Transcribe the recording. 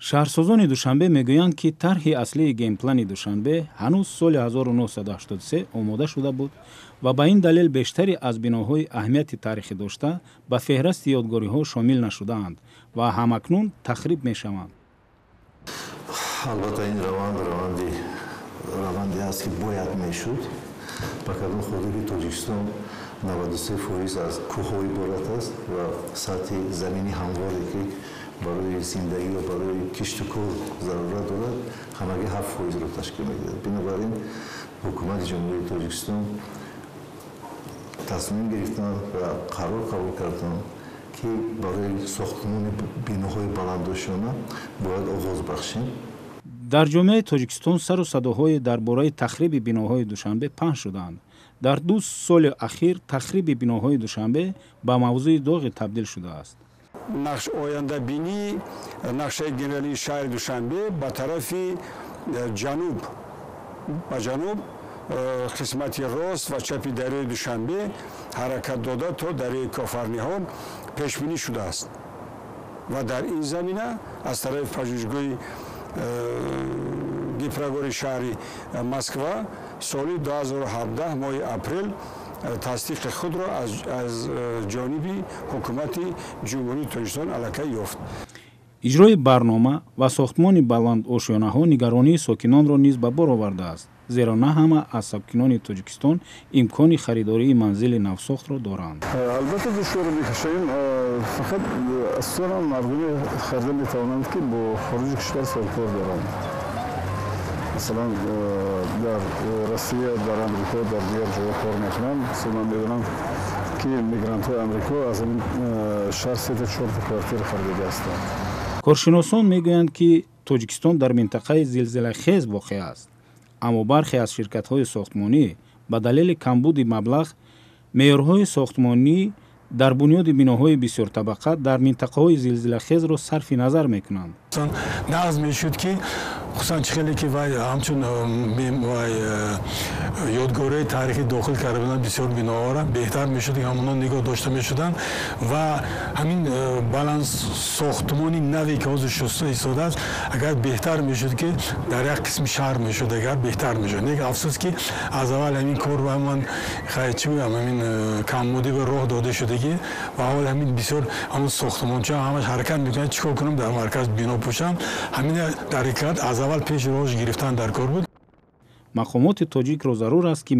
шаҳрсозони Душанбе мегӯянд, ки тарҳи аслии геймплани Душанбе ҳанӯз соли 1983 омода шуда буд ва ба ин далел бештари аз биноҳои аҳамияти таърихӣ дошта ба феҳристи ёдгориҳо шомил нашудаанд ва ҳамакнун тахриб мешаванд. Албатта ин раванде аст ки бояд мешуд. Ба кадом ходири Тоҷикистон 93% аз кӯҳҳо иборат аст ва сатҳи замини ҳамворе ки барои зиндагӣ ва барои кишту кор зарурат дорад, ҳамагӣ 7%-ро ташкил медиҳад. Бинобар ин ҳукумати ҷумҳурии Тоҷикистон тасмим гирифтанд ва қарор қабул карданд, ки барои сохтмони биноҳои баландошона бояд оғоз бахшем. дар ҷомеаи Тоҷикистон сару садоҳои дар бораи тахриби биноҳои Душанбе паҳн шудаанд. дар 2 соли ахир тахриби биноҳои Душанбе ба мавзӯи доғе табдил шудааст. нақш ояндабинӣ нақшаи генералии шаҳри Душанбе ба тарафи ҷануб ба ҷануб қисмати рост ва чапи дарёи Душанбе ҳаракат дода то дарёи Кофарниҳон пешбинӣ шудааст ва дар ин замина аз тарафи пажӯҳишгоҳи гипрокурори шаҳри Москва соли 2017 моҳи апрел тасдиқи худро аз ҷониби ҳукумати ҷумҳурии Тоҷикистон аллакай ёфт. иҷрои барнома ва сохтмони баландошёнаҳо нигаронии сокинонро низ ба бор овардааст, зеро на ҳама аз сокинони Тоҷикистон имкони харидории манзили навсохтро доранд. албатта душвор мекашем, фақат асосан мардуми харида метавонанд ки бо хориҷи кишвар саркор доранд. масалан дар Россия, дар Амрико, дар дигар ҷоя кор мекунанд. ман медонам ки мигрантҳои Амрико аз ин шаҳр 3-4 квартира харида ҳастанд. коршиносон мегӯянд, ки Тоҷикистон дар минтақаи зилзилахез воқеъ аст, аммо бархе аз ширкатҳои сохтмонӣ ба далели камбуди маблағ меъёрҳои сохтмонӣ дар бунёди биноҳои бисёртабақа дар минтақаҳои зилзилахезро сарфи назар мекунанд. нағз мешуд ки хусусан чихеле ки вай ҳамчун вай ёдгории таърихӣ дохил карда буданд бисёр биноҳора беҳтар мешуд ки ҳамонон нигоҳ дошта мешуданд ва ҳамин баланд сохтмони наве ки ҳозир шуста истодааст агар беҳтар мешуд ки дар як қисми шаҳр мешуд, агар беҳтар мешуд. Нек афсус ки аз аввал ҳамин кор ба ман чӣ гӯям ҳамин каммудӣ ба роҳ дода шудагӣ ва ҳол ҳамин бисёр ҳамон сохтмонча ҳамаш ҳаракат мекунад чӣ кор кунам дар марказ бино пӯшам. ҳамин дар ҳақиқат аз аввал пеш роҳш гирифтан дар кор буд. мақомоти тоҷикро зарур аст ки